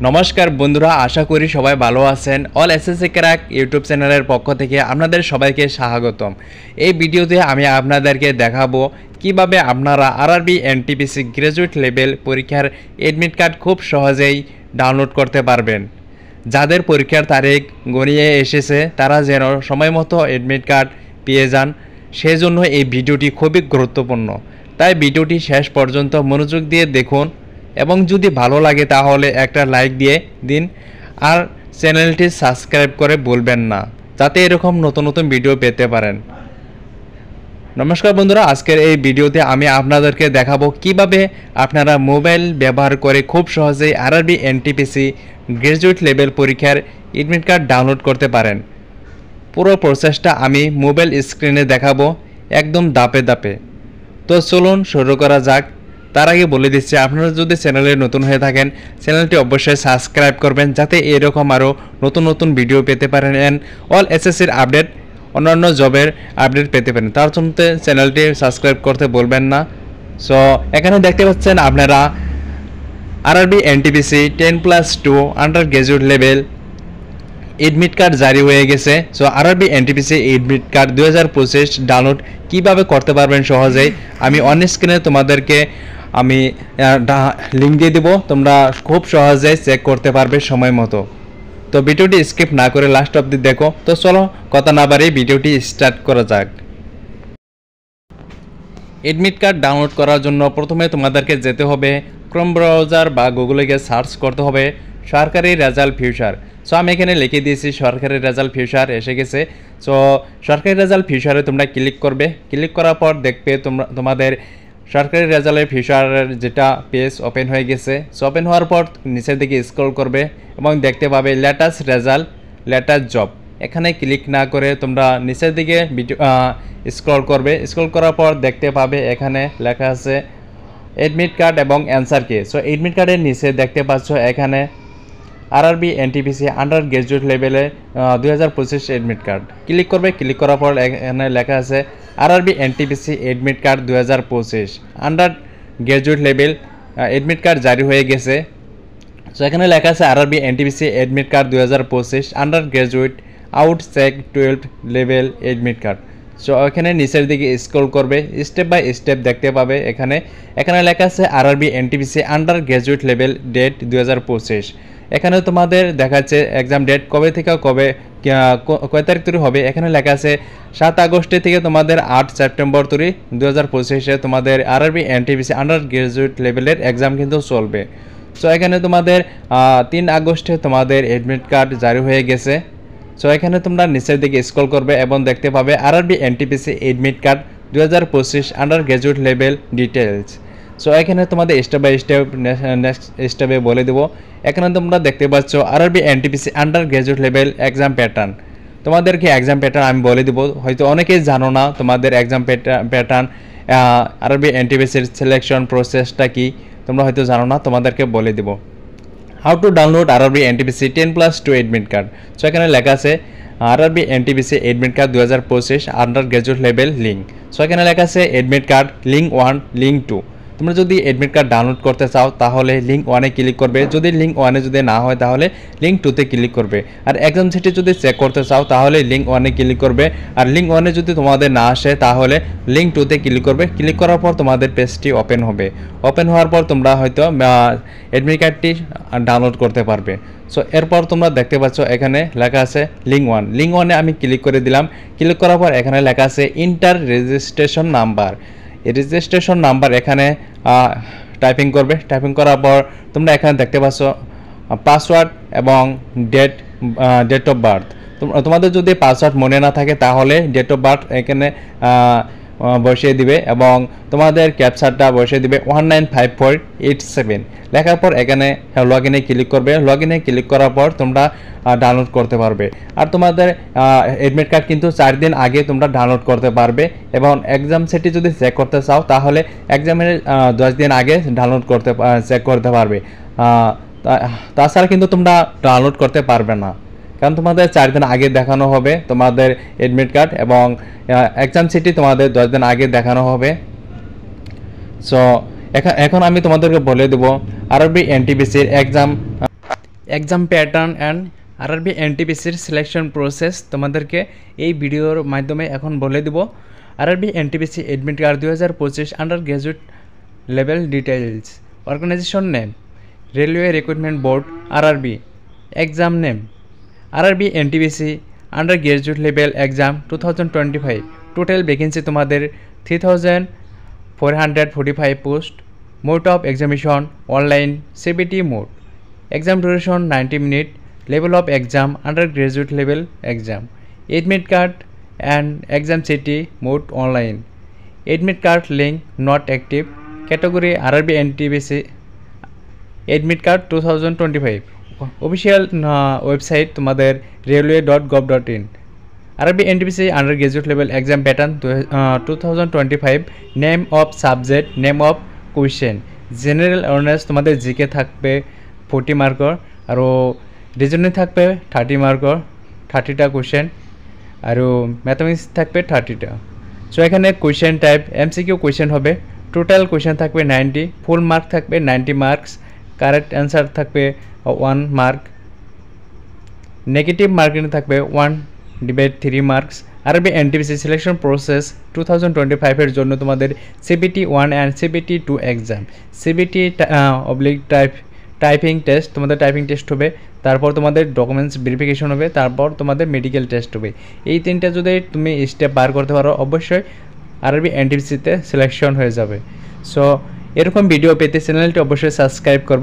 নমস্কার বন্ধুরা, আশা করি সবাই ভালো আছেন। অল এসএসসি ক্র্যাক ইউটিউব চ্যানেলের পক্ষ থেকে আপনাদের সবাইকে স্বাগতম। এই ভিডিওতে আমি আপনাদেরকে দেখাবো কিভাবে আপনারা আরআরবি এনটিপিসি গ্র্যাজুয়েট লেভেল পরীক্ষার এডমিট কার্ড খুব সহজেই ডাউনলোড করতে পারবেন। যাদের পরীক্ষার তারিখ গড়িয়ে এসেছে তারা যেন সময় মতো এডমিট কার্ড পেয়ে যান, সেজন্য এই ভিডিওটি খুবই গুরুত্বপূর্ণ। তাই ভিডিওটি শেষ পর্যন্ত মনোযোগ দিয়ে দেখুন এবং যদি ভালো লাগে তাহলে একটা লাইক দিয়ে দিন আর চ্যানেলটি সাবস্ক্রাইব করে ভুলবেন না, যাতে এরকম নতুন নতুন ভিডিও পেতে পারেন। নমস্কার বন্ধুরা, আজকের এই ভিডিওতে আমি আপনাদেরকে দেখাবো কিভাবে আপনারা মোবাইল ব্যবহার করে খুব সহজেই আরআরবি এনটিপিসি গ্র্যাজুয়েট লেভেল পরীক্ষার এডমিট কার্ড ডাউনলোড করতে পারেন। পুরো প্রসেসটা আমি মোবাইল স্ক্রিনে দেখাবো একদম ধাপে ধাপে। তো চলুন শুরু করা যাক। তার আগে বলে দিচ্ছি, আপনারা যদি চ্যানেলে নতুন হয়ে থাকেন চ্যানেলটি অবশ্যই সাবস্ক্রাইব করবেন, যাতে এরকম আরও নতুন নতুন ভিডিও পেতে পারেন এন্ড অল এসএসসির আপডেট, অন্যান্য জবের আপডেট পেতে পারেন। তার জন্য চ্যানেলটি সাবস্ক্রাইব করতে বলবেন না। সো এখানে দেখতে পাচ্ছেন আপনারা RRB NTPC 10+2 under graduate level admit card জারি হয়ে গেছে। So RRB NTPC admit card 2025 download কীভাবে করতে পারবেন সহজেই আমি অন স্ক্রিনে তোমাদেরকে আমি লিঙ্ক দিয়ে দেবো, তোমরা খুব সহজেই চেক করতে পারবে সময় মতো। তো ভিডিওটি স্কিপ না করে লাস্ট অবধি দেখো। তো চলো কথা না বাড়িয়ে ভিডিওটি স্টার্ট করা যাক। এডমিট কার্ড ডাউনলোড করার জন্য প্রথমে তোমাদেরকে যেতে হবে ক্রোম ব্রাউজার বা গুগলে গিয়ে সার্চ করতে হবে সরকারি রেজাল্ট ফিউচার। সো আমি এখানে লিখে দিয়েছি সরকারি রেজাল্ট ফিউচার, এসে গেছে। সো সরকারি রেজাল্ট ফিউচারে তোমরা ক্লিক করবে। ক্লিক করার পর দেখবে তোমাদের সরকারি রেজাল্টের ফিউচারের যেটা পেজ ওপেন হয়ে গেছে। সো ওপেন হওয়ার পর নিচের দিকে স্ক্রল করবে এবং দেখতে পাবে লেটেস্ট রেজাল্ট, লেটেস্ট জব। এখানে ক্লিক না করে তোমরা নিচের দিকে স্ক্রল করবে। স্ক্রল করার পর দেখতে পাবে এখানে লেখা আছে এডমিট কার্ড এবং অ্যান্সার কি। সো এডমিট কার্ডের নিচে দেখতে পাচ্ছ এখানে আরআরবি এনটিপিসি আন্ডার গ্র্যাজুয়েট লেভেলে 2025 এডমিট কার্ড। ক্লিক করবে। ক্লিক করার পর এখানে লেখা আছে RRB NTPC admit card 2025 under graduate level admit card জারি হয়ে গেছে। সো এখানে লেখা আছে RRB NTPC admit card 2025 under graduate out check 12 level admit card. So এখানে নিচের দিকে স্ক্রল করবে, স্টেপ বাই স্টেপ দেখতে পাবে এখানে লেখা আছে RRB NTPC under graduate level date 2025। এখানে তোমাদের দেখাচ্ছে এক্সাম ডেট কবে থেকে কয় তারিখ তৈরি হবে। এখানে লেখা আছে 7 আগস্ট থেকে তোমাদের 8 সেপ্টেম্বর তৈরি 2025 তোমাদের আরআরবি এনটিপিসি আন্ডার গ্র্যাজুয়েট লেভেলের এক্সাম কিন্তু চলবে। সো এখানে তোমাদের 3 আগস্টে তোমাদের এডমিট কার্ড জারি হয়ে গেছে। সো এখানে তোমরা নিচের দিকে স্ক্রল করবে এবং দেখতে পাবে RRB NTPC admit card 2025 under graduate level details. So এখানে তোমাদের স্টেপ বাই স্টেপ নেক্সট স্টেপে বলে দেবো। এখানে তোমরা দেখতে পাচ্ছ RRB NTPC under graduate level exam pattern. তোমাদেরকে এক্সাম প্যাটার্ন আমি বলে দেবো, হয়তো অনেকেই জানো না তোমাদের এক্সাম প্যাটার্ন আরআরবি এনটিপিসির সিলেকশন প্রসেসটা কি তোমরা হয়তো জানো না, তোমাদেরকে বলে দেবো। How to download RRB NTPC 10+2 admit card. So এখানে লেখা আছে RRB NTPC admit card 2025 under graduate level link. So এখানে লেখা আছে এডমিট কার্ড লিঙ্ক 1 লিঙ্ক 2। তোমরা যদি এডমিট কার্ড ডাউনলোড করতে চাও তাহলে লিঙ্ক 1-এ ক্লিক করবে, যদি লিঙ্ক 1-এ যদি না হয় তাহলে লিঙ্ক 2-তে ক্লিক করবে। আর এক্সাম সিটি যদি চেক করতে চাও তাহলে লিঙ্ক 1-এ ক্লিক করবে, আর লিঙ্ক 1-এ যদি তোমাদের না আসে তাহলে লিঙ্ক 2-তে ক্লিক করবে। ক্লিক করার পর তোমাদের পেজটি ওপেন হবে। ওপেন হওয়ার পর তোমরা হয়তো এডমিট কার্ডটি ডাউনলোড করতে পারবে। সো এরপর তোমরা দেখতে পাচ্ছ এখানে লেখা আছে লিঙ্ক 1। লিঙ্ক 1-এ আমি ক্লিক করে দিলাম। ক্লিক করার পর এখানে লেখা আছে ইন্টার রেজিস্ট্রেশন নাম্বার। এই রেজিস্ট্রেশন নাম্বার এখানে টাইপিং করবে। টাইপিং করার পর তোমরা এখানে দেখতে পাচ্ছ পাসওয়ার্ড এবং ডেট অফ বার্থ। তোমাদের যদি পাসওয়ার্ড মনে না থাকে তাহলে ডেট অফ বার্থ এখানে বসিয়ে দিবে এবং তোমাদের ক্যাপচারটা বসিয়ে দিবে 195487। লেখার পর এখানে লগ ইনে ক্লিক করবে। লগ ইনে ক্লিক করার পর তোমরা ডাউনলোড করতে পারবে। আর তোমাদের এডমিট কার্ড কিন্তু 4 দিন আগে তোমরা ডাউনলোড করতে পারবে এবং এক্সাম সেটি যদি চেক করতে চাও তাহলে এক্সামের 10 দিন আগে ডাউনলোড চেক করতে পারবে। তাছাড়া কিন্তু তোমরা ডাউনলোড করতে পারবে না, কারণ তোমাদের 4 দিন আগে দেখানো হবে তোমাদের এডমিট কার্ড এবং এক্সাম সিটি তোমাদের 10 দিন আগে দেখানো হবে। সো এখন আমি তোমাদেরকে বলে দেবো আরআরবি এনটিপিসির exam exam pattern and RRB এনটিপিসির সিলেকশন প্রসেস তোমাদেরকে এই ভিডিওর মাধ্যমে এখন বলে দেব। RRB NTPC admit card 2025 under graduate level details, organisation name railway recruitment board RRB, exam name RRB NTPC under graduate level exam 2025, total vacancy তোমাদের 3445 post, mode of examination online CBT mode, exam duration 90 minutes, level of exam undergraduate level exam, admit card and exam city mode online, admit card link not active, category RRB NTPC, admit card 2025, official website তোমাদের railway.gov.in, RRB NTPC undergraduate level exam pattern 2025, name of subject, name of question, general awareness তোমাদের GK থাকবে 40 মার্কর আর reasoning থাকবে 30 মার্কর 30টা question আর mathematics থাকবে 30টা। So এখানে question type MCQ question হবে, total question থাকবে 90, full mark থাকবে 90 marks, correct answer থাকবে 1 mark, negative marking থাকবে 1/3 মার্কস। আরবি এনটিপিসি সিলেকশন প্রসেস 2025 এর জন্য তোমাদের CBT 1 and CBT 2 exam, CBT oblique typing test, তোমাদের টাইপিং টেস্ট হবে, তারপর তোমাদের ডকুমেন্টস ভেরিফিকেশন হবে, তারপর তোমাদের মেডিকেল টেস্ট হবে। এই তিনটা যদি তুমি স্টেপ পার করতে পারো অবশ্যই আরবি এনটিপিসিতে সিলেকশন হয়ে যাবে। সো এরকম ভিডিও পেতে চ্যানেলটি অবশ্যই সাবস্ক্রাইব করবে।